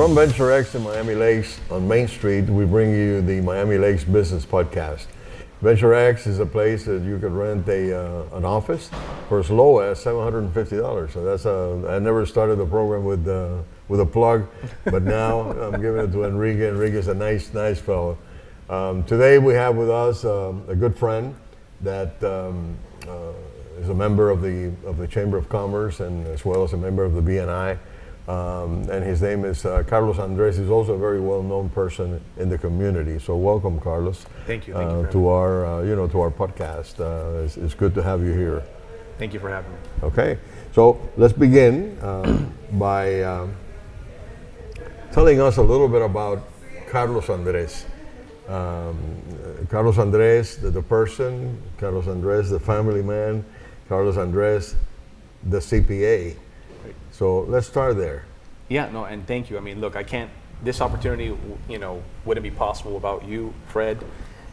From Venture X in Miami Lakes on Main Street, we bring you the Miami Lakes Business Podcast. Venture X is a place that you could rent an office for as low as $750. So that's I never started the program with a plug, but now I'm giving it to Enrique. Enrique's a nice fellow. Today we have with us a good friend that is a member of the Chamber of Commerce and as well as a member of the BNI. And his name is Carlos Andres. He's also a very well-known person in the community. So welcome, Carlos. Thank you. To our to our podcast. It's good to have you here. Thank you for having me. Okay, so let's begin by telling us a little bit about Carlos Andres. Carlos Andres, the person. Carlos Andres, the family man. Carlos Andres, the CPA. So let's start there. Yeah, no, and thank you. I mean, look, this opportunity, wouldn't be possible without you, Fred,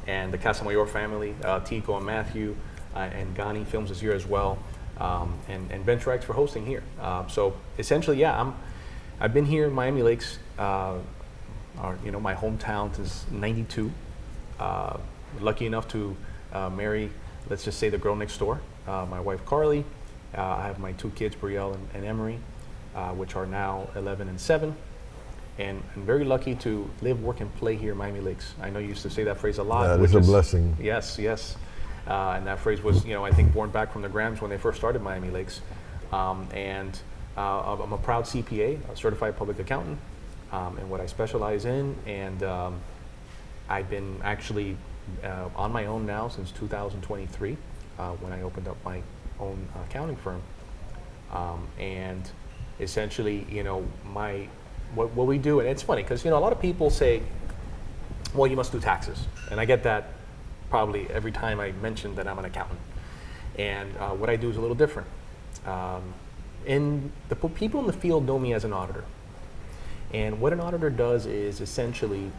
and the Casamayor family, Tico and Matthew, and Ghani Films is here as well, and Venture X for hosting here. So essentially, yeah, I've been here in Miami Lakes, my hometown since '92. Lucky enough to marry, let's just say, the girl next door, my wife Carly. I have my two kids, Brielle and Emery, which are now 11 and 7. And I'm very lucky to live, work, and play here in Miami Lakes. I know you used to say that phrase a lot. That is a blessing. Yes. And that phrase was, I think, born back from the Grams when they first started Miami Lakes. And I'm a proud CPA, a certified public accountant, in what I specialize in. And I've been actually on my own now since 2023, when I opened up my own accounting firm, and essentially, what we do, and it's funny because a lot of people say, well, you must do taxes, and I get that probably every time I mention that I'm an accountant, and what I do is a little different. People in the field know me as an auditor, and what an auditor does is essentially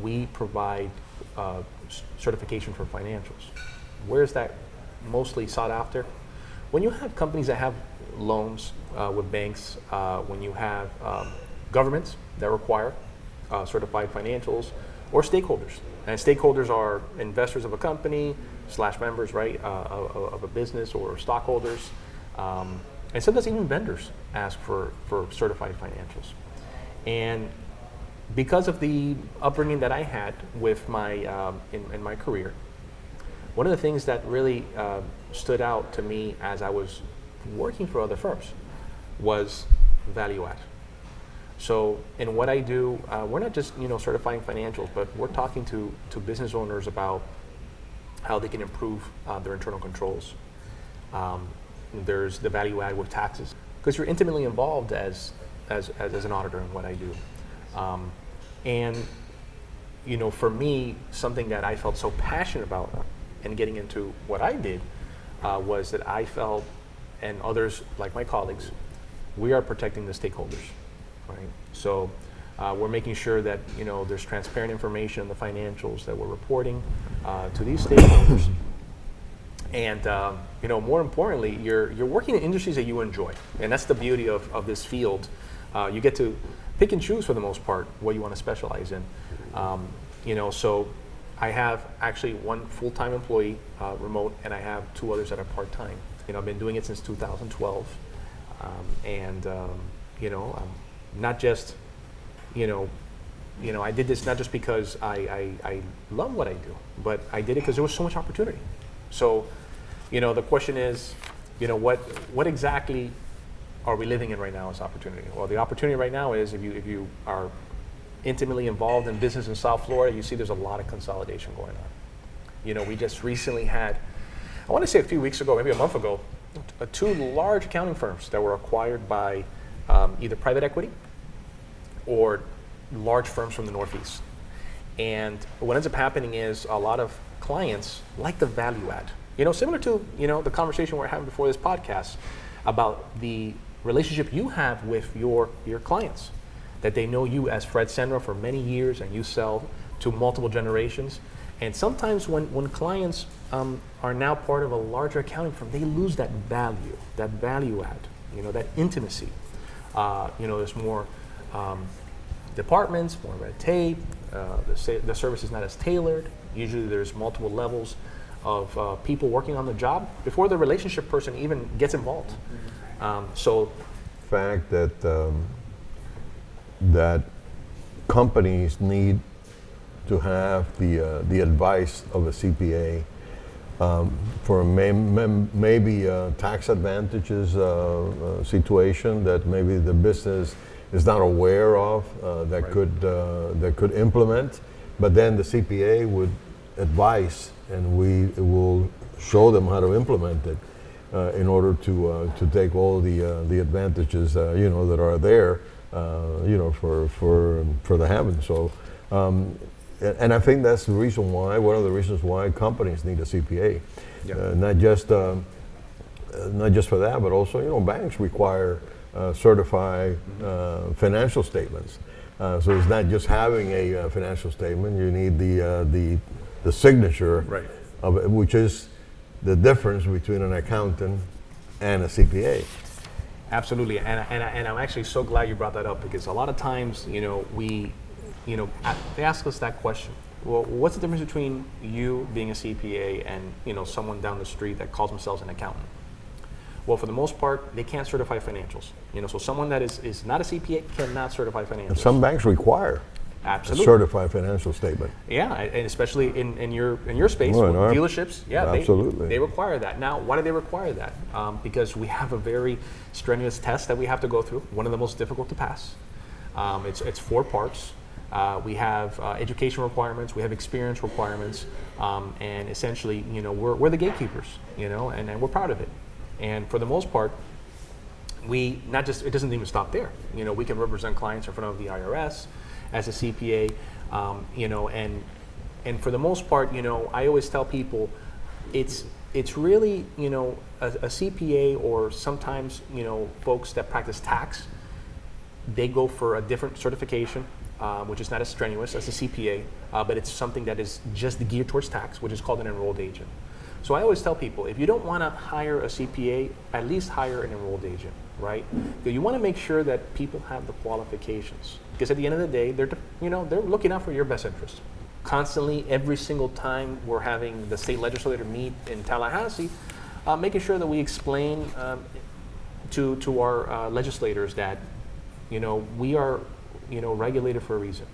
we provide certification for financials. Where's that mostly sought after? When you have companies that have loans with banks, when you have governments that require certified financials, or stakeholders. And stakeholders are investors of a company / members, right, of a business, or stockholders. And sometimes even vendors ask for certified financials. And because of the upbringing that I had with my in my career, one of the things that really stood out to me as I was working for other firms was value add. So in what I do, we're not just certifying financials, but we're talking to business owners about how they can improve their internal controls. There's the value add with taxes, because you're intimately involved as an auditor in what I do. And for me, something that I felt so passionate about and getting into what I did was that I felt, and others like my colleagues, we are protecting the stakeholders, right? So we're making sure that there's transparent information in the financials that we're reporting to these stakeholders, and more importantly, you're working in industries that you enjoy, and that's the beauty of this field. You get to pick and choose for the most part what you want to specialize in. So I have actually one full-time employee, remote, and I have two others that are part-time. I've been doing it since 2012, and not just, I did this not just because I love what I do, but I did it because there was so much opportunity. So, the question is, what exactly are we living in right now as opportunity? Well, the opportunity right now is if you are intimately involved in business in South Florida, you see there's a lot of consolidation going on. We just recently had, I want to say a few weeks ago, maybe a month ago, two large accounting firms that were acquired by either private equity or large firms from the Northeast. And what ends up happening is a lot of clients like the value add. Similar to the conversation we're having before this podcast about the relationship you have with your clients, that they know you as Fred Senra for many years and you sell to multiple generations. And sometimes when clients are now part of a larger accounting firm, they lose that value add, that intimacy. There's more departments, more red tape. The service is not as tailored. Usually there's multiple levels of people working on the job before the relationship person even gets involved. So Fact that that companies need to have the advice of a CPA for maybe tax advantages situation that maybe the business is not aware of that could implement, but then the CPA would advise, and we will show them how to implement it in order to take all the advantages that are there for the having. So. And I think that's the reason why, one of the reasons why companies need a CPA. Yeah. Not just for that, but also, banks require certified financial statements. So it's not just having a financial statement, you need the signature Right. of it, which is the difference between an accountant and a CPA. Absolutely, and I'm actually so glad you brought that up, because a lot of times, they ask us that question. Well, what's the difference between you being a CPA and someone down the street that calls themselves an accountant? Well, for the most part, they can't certify financials. So someone that is not a CPA cannot certify financials. And some banks require Absolutely. a certified financial statement. Yeah, and especially in your space, Well, in with our- dealerships, absolutely. they require that. Now, why do they require that? Because we have a very strenuous test that we have to go through, one of the most difficult to pass. It's 4 parts. We have education requirements, we have experience requirements, and essentially, we're the gatekeepers, and we're proud of it. And for the most part, it doesn't even stop there. We can represent clients in front of the IRS as a CPA, and for the most part, I always tell people, it's really, a CPA, or sometimes, folks that practice tax, they go for a different certification, which is not as strenuous as a CPA, but it's something that is just geared towards tax, which is called an enrolled agent. So I always tell people, if you don't want to hire a CPA, at least hire an enrolled agent, right? You want to make sure that people have the qualifications, because at the end of the day, they're looking out for your best interest. Constantly, every single time we're having the state legislature meet in Tallahassee, making sure that we explain to our legislators that we are regulated for a reason.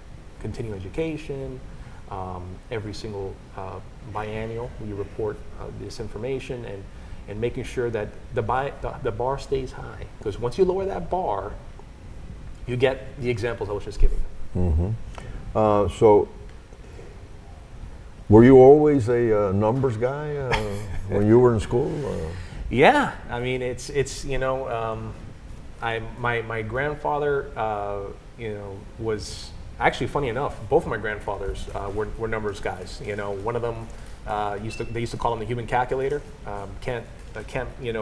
Continuing education, every single biennial we report this information, and making sure that the bar stays high. Because once you lower that bar, you get the examples I was just giving. So, were you always a numbers guy when you were in school? Yeah, I mean my grandfather was actually, funny enough, both of my grandfathers were numbers guys. One of them they used to call him the human calculator. Can't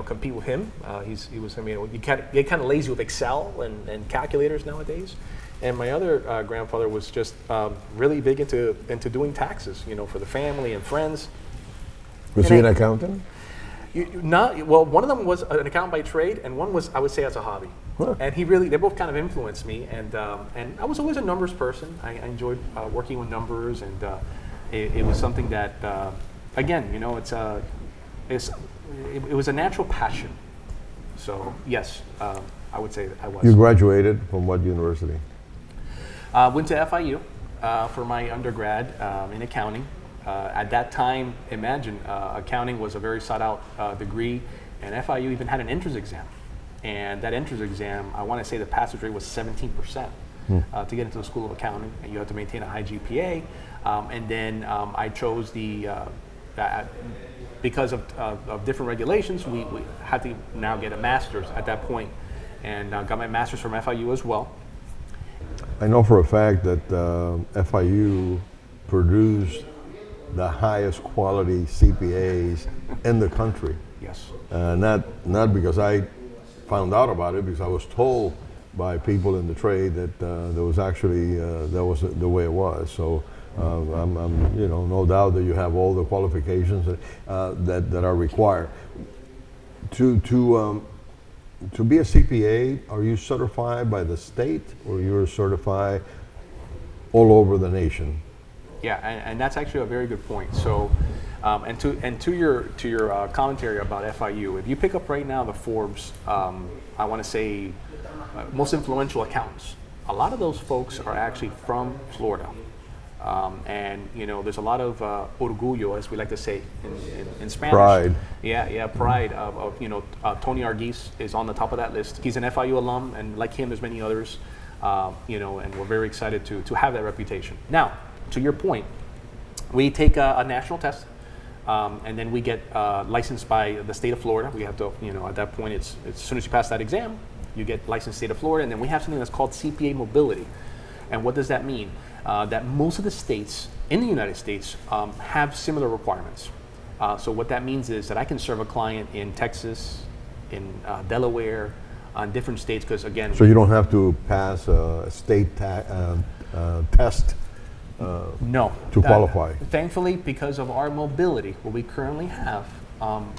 compete with him. You get kind of lazy with Excel and calculators nowadays. And my other grandfather was just really big into doing taxes, for the family and friends. Was he an accountant? One of them was an accountant by trade, and one was, I would say, as a hobby. Huh. And they both kind of influenced me. And I was always a numbers person. I enjoyed working with numbers, and it was something that, again, it was a natural passion. So yes, I would say that I was. You graduated from what university? Went to FIU for my undergrad in accounting. At that time, imagine, accounting was a very sought-out degree, and FIU even had an entrance exam. And that entrance exam, I want to say the passage rate was 17% to get into the School of Accounting, and you have to maintain a high GPA. And then I chose because of different regulations, we had to now get a master's at that point, and got my master's from FIU as well. I know for a fact that FIU produced the highest quality CPAs in the country. Yes. Not because I found out about it, because I was told by people in the trade that there was actually that was the way it was. So I'm no doubt that you have all the qualifications that are required. To be a CPA, are you certified by the state, or you're certified all over the nation. Yeah, and that's actually a very good point. So, and to your commentary about FIU, if you pick up right now the Forbes, I want to say most influential accountants, a lot of those folks are actually from Florida, and there's a lot of orgullo, as we like to say in Spanish. Pride. Yeah, pride of Tony Arguez is on the top of that list. He's an FIU alum, and like him, there's many others, and we're very excited to have that reputation. Now, to your point, we take a national test, and then we get licensed by the state of Florida. We have to, at that point, it's as soon as you pass that exam, you get licensed state of Florida, and then we have something that's called CPA mobility. And what does that mean? That most of the states in the United States have similar requirements. So what that means is that I can serve a client in Texas, in Delaware, on different states, because again, So you don't have to pass a state test no. to qualify. Thankfully, because of our mobility, what we currently have,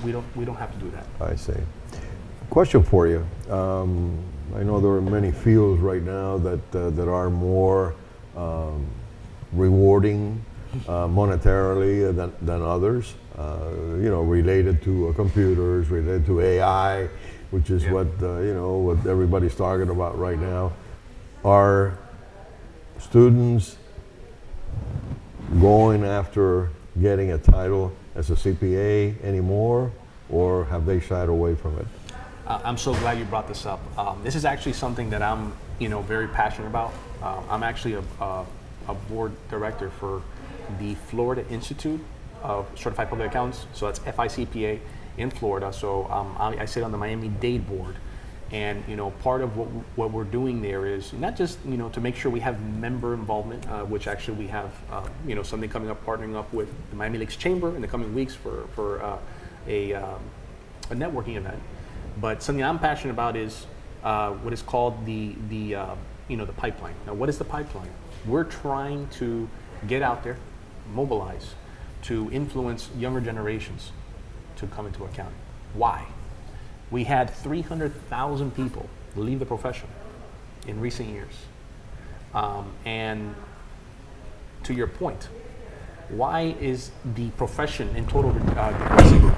we don't have to do that. I see. Question for you. I know there are many fields right now that are more rewarding monetarily than others. Related to computers, related to AI, which is what everybody's talking about right now. Are students going after getting a title as a CPA anymore, or have they shied away from it? I'm so glad you brought this up. This is actually something that I'm, very passionate about. I'm actually a board director for the Florida Institute of Certified Public Accountants. So that's FICPA in Florida. So I sit on the Miami-Dade board. And part of what we're doing there is not just to make sure we have member involvement, which actually we have something coming up, partnering up with the Miami Lakes Chamber in the coming weeks for a networking event. But something I'm passionate about is what is called the pipeline. Now, what is the pipeline? We're trying to get out there, mobilize, to influence younger generations to come into accounting. Why? We had 300,000 people leave the profession in recent years. And to your point, why is the profession in total decreasing?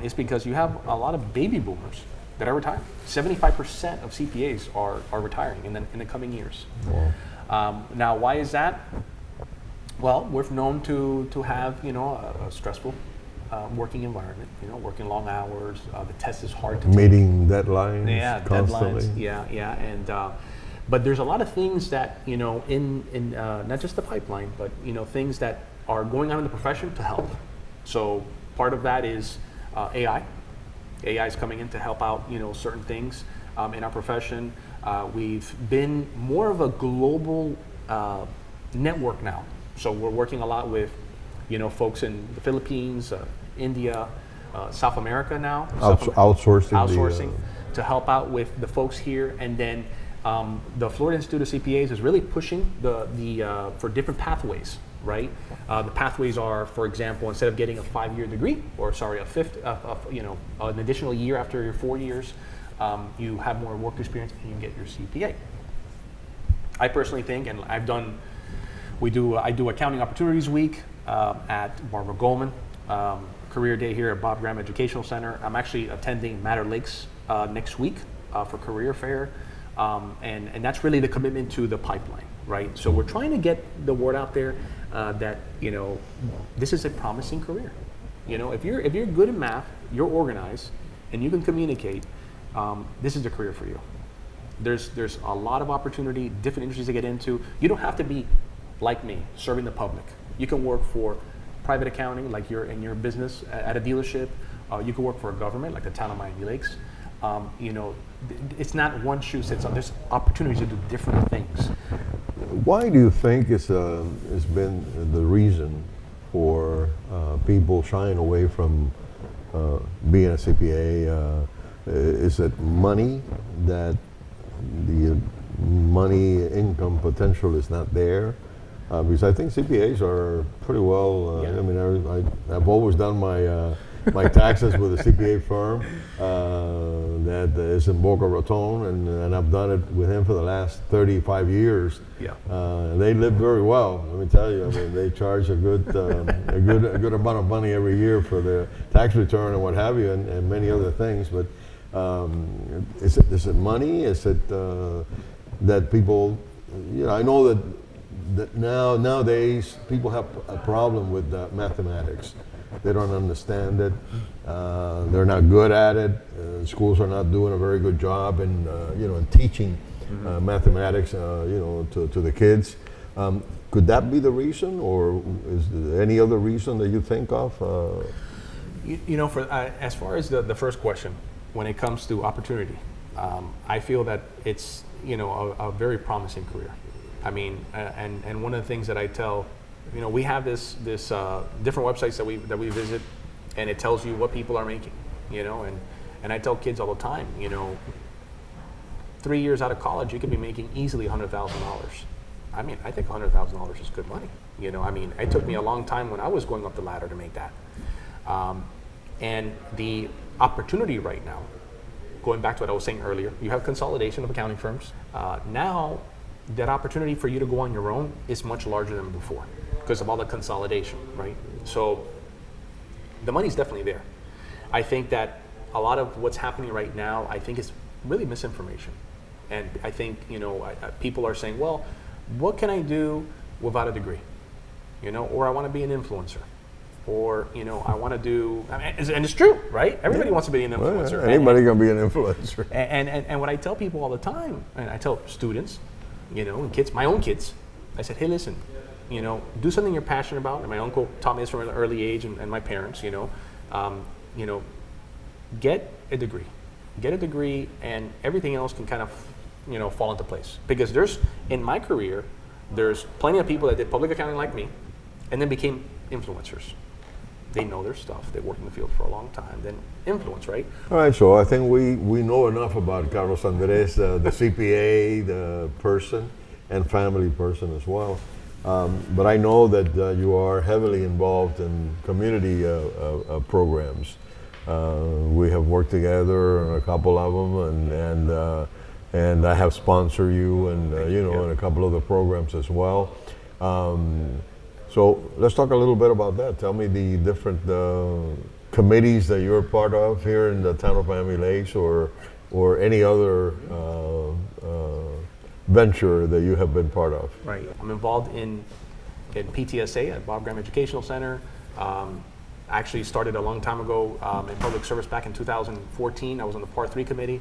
It's because you have a lot of baby boomers that are retiring. 75% of CPAs are retiring in the coming years. Wow. Now, why is that? Well, we're known to have a stressful working environment, working long hours. The test is hard to take. Meeting deadlines constantly. Deadlines. Yeah, and but there's a lot of things that in not just the pipeline, but things that are going on in the profession to help. So part of that is AI. AI is coming in to help out certain things in our profession. We've been more of a global network now. So we're working a lot with folks in the Philippines, India, South America now. Outsourcing to help out with the folks here, and then the Florida Institute of CPAs is really pushing the for different pathways, right? The pathways are, for example, instead of getting a 5-year degree, or sorry, an additional year after your 4 years, you have more work experience and you get your CPA. I personally think, and I do Accounting Opportunities Week at Barbara Goldman, Career Day here at Bob Graham Educational Center. I'm actually attending Madder Lakes next week for Career Fair, and that's really the commitment to the pipeline, right? So we're trying to get the word out there that this is a promising career. If you're good at math, you're organized, and you can communicate, this is the career for you. There's a lot of opportunity, different industries to get into. You don't have to be like me, serving the public. You can work for private accounting, like you're in your business at a dealership. You can work for a government, like the town of Miami Lakes. It's not one shoe fits all. There's opportunities to do different things. Why do you think it's been the reason for people shying away from being a CPA? Is it money, that the money income potential is not there? Because I think CPAs are pretty well. Yeah. I mean, I've always done my my taxes with a CPA firm. that is in Boca Raton, and I've done it with him for the last 35 years. Yeah. They live very well. Let me tell you. I mean, they charge a good a good amount of money every year for their tax return and what have you, and many other things. But is it money? Is it that people? You know, I know that nowadays people have a problem with mathematics. They don't understand it. They're not good at it. Schools are not doing a very good job in in teaching mathematics to the kids. Could that be the reason, or is there any other reason that you think of? For as far as the first question, when it comes to opportunity, I feel that it's a very promising career. I mean, and one of the things that I tell, we have this different websites that we visit, and it tells you what people are making, and I tell kids all the time, 3 years out of college, you could be making easily $100,000. I mean, I think $100,000 is good money. I mean, it took me a long time when I was going up the ladder to make that. And the opportunity right now, going back to what I was saying earlier, you have consolidation of accounting firms. Now, that opportunity for you to go on your own is much larger than before because of all the consolidation, right? So the money's definitely there. I think that a lot of what's happening right now, I think is really misinformation. And I think, people are saying, well, what can I do without a degree? Or I want to be an influencer. Or, I want to do, and it's true, right? Everybody wants to be an influencer. Well, anybody can be an influencer. And what I tell people all the time, and I tell students, and kids, my own kids, I said, hey, listen, do something you're passionate about. And my uncle taught me this from an early age, and my parents, get a degree. Get a degree, and everything else can kind of, fall into place. Because in my career, there's plenty of people that did public accounting like me, and then became influencers. They know their stuff. They worked in the field for a long time. Then influence, right? All right, so I think we know enough about Carlos Andres, the CPA, the person, and family person as well. But I know that you are heavily involved in community programs. We have worked together on a couple of them, and I have sponsored you, and in a couple of the programs as well. So let's talk a little bit about that. Tell me the different committees that you're part of here in the town of Miami Lakes, or any other venture that you have been part of. Right. I'm involved in PTSA at Bob Graham Educational Center. I actually started a long time ago in public service back in 2014. I was on the Part 3 committee,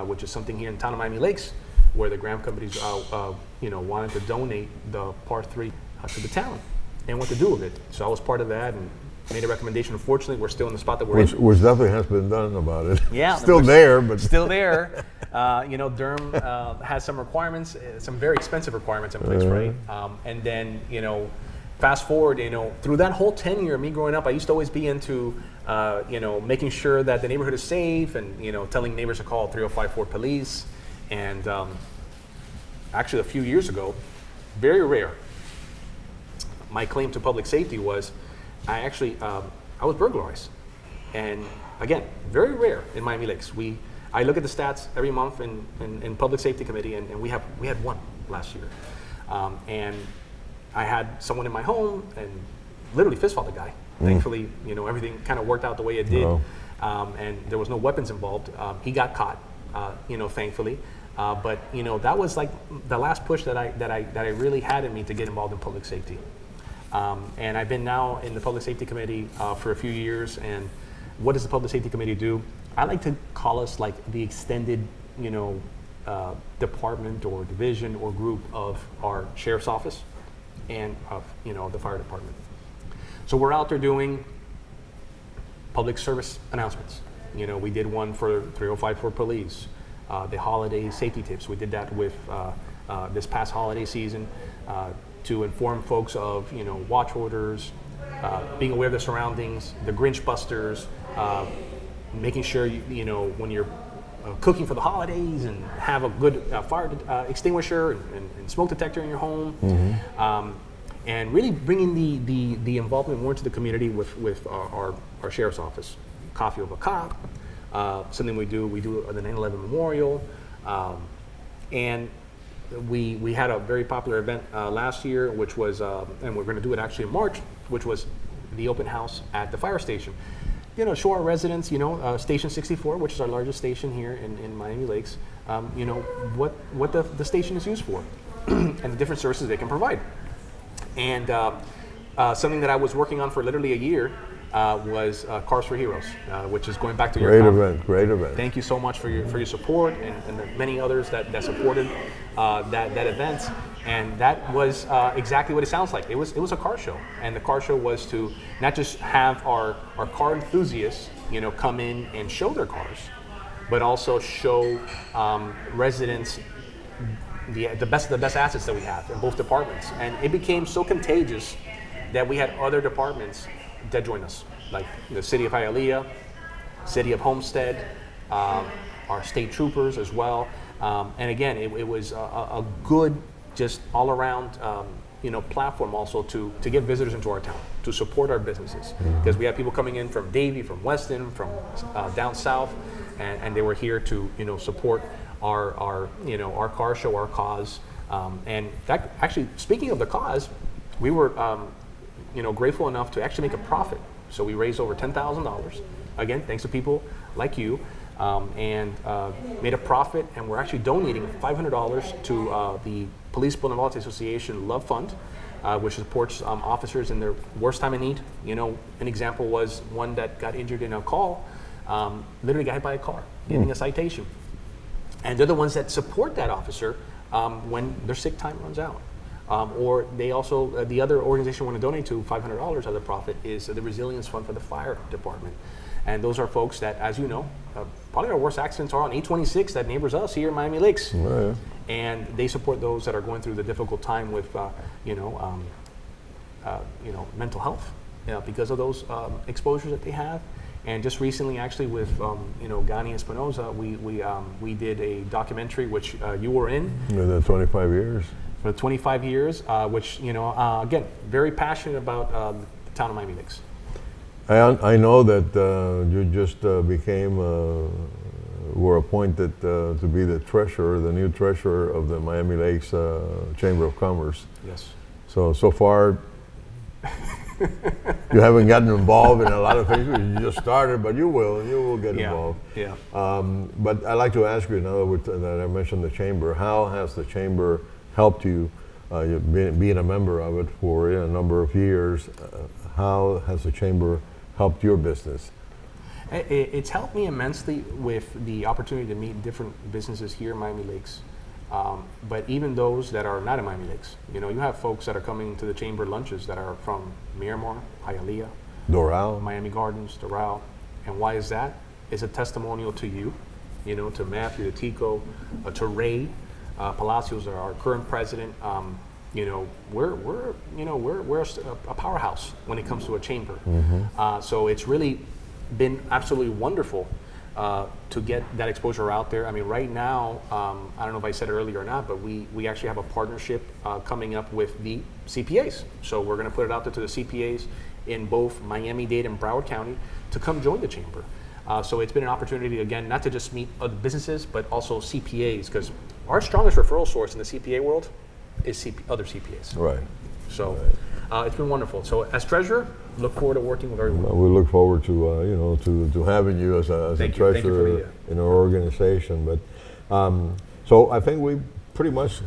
which is something here in town of Miami Lakes, where the Graham companies wanted to donate the Part 3 to the town and what to do with it. So I was part of that and made a recommendation. Unfortunately, we're still in the spot that we're in. Which nothing has been done about it. Yeah. Still there, but. Still there. Durham has some requirements, some very expensive requirements in place, right? And then, fast forward, through that whole tenure of me growing up, I used to always be into, making sure that the neighborhood is safe and, telling neighbors to call 3054 police. And actually, a few years ago, very rare, my claim to public safety was I was burglarized. And again, very rare in Miami Lakes. I look at the stats every month in public safety committee, and we had one last year. And I had someone in my home and literally fist fought the guy. Thankfully, everything kind of worked out the way it did. And there was no weapons involved. He got caught, thankfully. But that was like the last push that I really had in me to get involved in public safety. And I've been now in the Public Safety Committee for a few years. And what does the Public Safety Committee do? I like to call us like the extended, department or division or group of our sheriff's office and of, the fire department. So we're out there doing public service announcements. We did one for 3054 police, the holiday safety tips. We did that with this past holiday season. To inform folks of, watch orders, being aware of their surroundings, the Grinch busters, making sure, when you're cooking for the holidays and have a good fire extinguisher and smoke detector in your home, and really bringing the involvement more into the community with our sheriff's office. Coffee with a cop, something we do the 9/11 Memorial, and we had a very popular event last year, which was, and we're going to do it actually in March, which was the open house at the fire station. Show our residents, Station 64, which is our largest station here in Miami Lakes, what the station is used for and the different services they can provide. And something that I was working on for literally a year was Cars for Heroes, which is going back to your comment. Great event. Thank you so much for your support and the many others that supported that event. And that was exactly what it sounds like. It was a car show, and the car show was to not just have our car enthusiasts, come in and show their cars, but also show residents the best of the best assets that we have in both departments. And it became so contagious that we had other departments that joined us, like the City of Hialeah, City of Homestead, our state troopers as well. And again, it was a good, just all around, platform also to get visitors into our town, to support our businesses. Because we had people coming in from Davie, from Weston, from down south, and they were here to, support our car show, our cause. And that actually, speaking of the cause, we were, grateful enough to actually make a profit. So we raised over $10,000, again, thanks to people like you, and made a profit, and we're actually donating $500 to the Police Vulnerability Association Love Fund, which supports officers in their worst time of need. An example was one that got injured in a call, literally got hit by a car, getting a citation. And they're the ones that support that officer when their sick time runs out. Or they also, the other organization we want to donate to, $500 of the profit, is the Resilience Fund for the Fire Department. And those are folks that, as you know, probably our worst accidents are on 826 that neighbors us here in Miami Lakes. Oh, yeah. And they support those that are going through the difficult time with, mental health, because of those exposures that they have. And just recently, actually, with Gani Espinosa, we did a documentary which you were in. In the 25 years. For 25 years, which again, very passionate about the town of Miami Lakes. I know that you just were appointed to be the new treasurer of the Miami Lakes Chamber of Commerce. Yes. So far, you haven't gotten involved in a lot of things. You just started, but you will get involved. Yeah. But I'd like to ask you, in other words, that I mentioned the chamber. How has the chamber helped you, being a member of it for a number of years? How has the chamber helped your business? It's helped me immensely with the opportunity to meet different businesses here in Miami Lakes. But even those that are not in Miami Lakes, you have folks that are coming to the chamber lunches that are from Miramar, Hialeah, Doral, Miami Gardens, Doral. And why is that? It's a testimonial to you, to Matthew, to Tico, to Ray Palacios, our current president. We're a powerhouse when it comes to a chamber. So it's really been absolutely wonderful to get that exposure out there. I mean, right now, I don't know if I said it earlier or not, but we actually have a partnership coming up with the CPAs. So we're going to put it out there to the CPAs in both Miami-Dade and Broward County to come join the chamber. So it's been an opportunity, again, not to just meet other businesses, but also CPAs, because our strongest referral source in the CPA world is other CPAs. Right. So it's been wonderful. So as treasurer, look forward to working with everyone. We look forward to to having you as a treasurer in our organization. But so I think we pretty much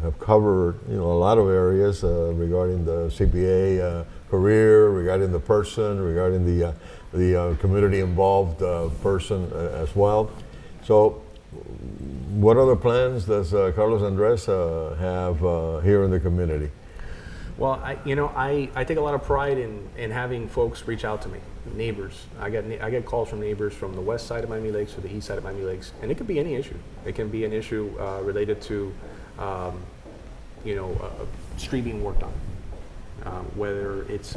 have covered a lot of areas regarding the CPA career, regarding the person, regarding the community involved person as well. So what other plans does Carlos Andres have here in the community? Well, I take a lot of pride in having folks reach out to me, neighbors. I get calls from neighbors from the west side of Miami Lakes or the east side of Miami Lakes, and it could be any issue. It can be an issue related to, a street being worked on, whether it's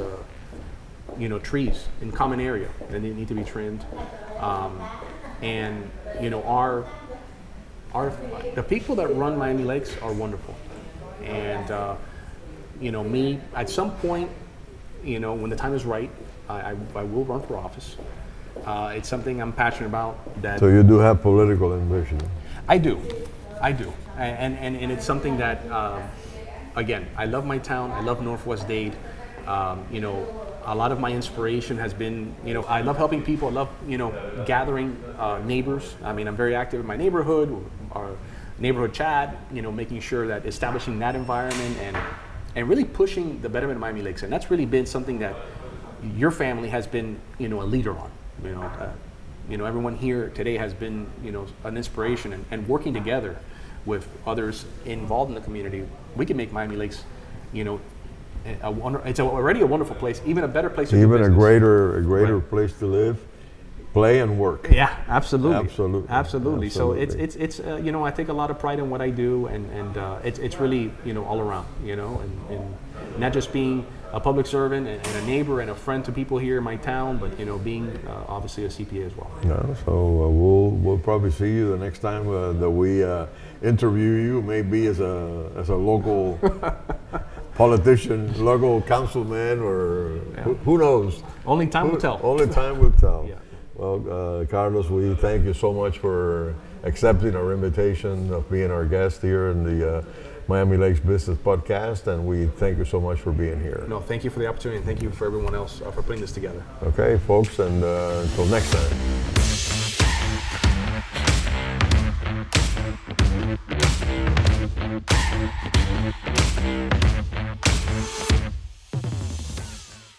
trees in common area and they need to be trimmed, and the people that run Miami Lakes are wonderful, and. Me, at some point, when the time is right, I will run for office. It's something I'm passionate about. That So you do have political ambition. I do, and it's something that, again, I love my town. I love Northwest Dade. You know, a lot of my inspiration has been, you know, I love helping people. I love, you know, gathering neighbors. I mean, I'm very active in my neighborhood, our neighborhood chat. You know, making sure that establishing that environment and really pushing the betterment of Miami Lakes, and that's really been something that your family has been, you know, a leader on. You know, everyone here today has been, you know, an inspiration, and working together with others involved in the community, we can make Miami Lakes, you know, it's already a wonderful place, even a better place to do Even business. a greater Right. place to live, play, and work. Yeah, absolutely. Absolutely. So Absolutely. it's you know, I take a lot of pride in what I do, and it's really, you know, all around, you know, and not just being a public servant and a neighbor and a friend to people here in my town, but, you know, being obviously a CPA as well. Yeah, so we'll probably see you the next time that we interview you, maybe as a local politician, local councilman, or who knows? Only time will tell. Only time will tell. Yeah. Well, Carlos, we thank you so much for accepting our invitation of being our guest here in the Miami Lakes Business Podcast, and we thank you so much for being here. No, thank you for the opportunity, and thank you for everyone else for putting this together. Okay, folks, and until next time.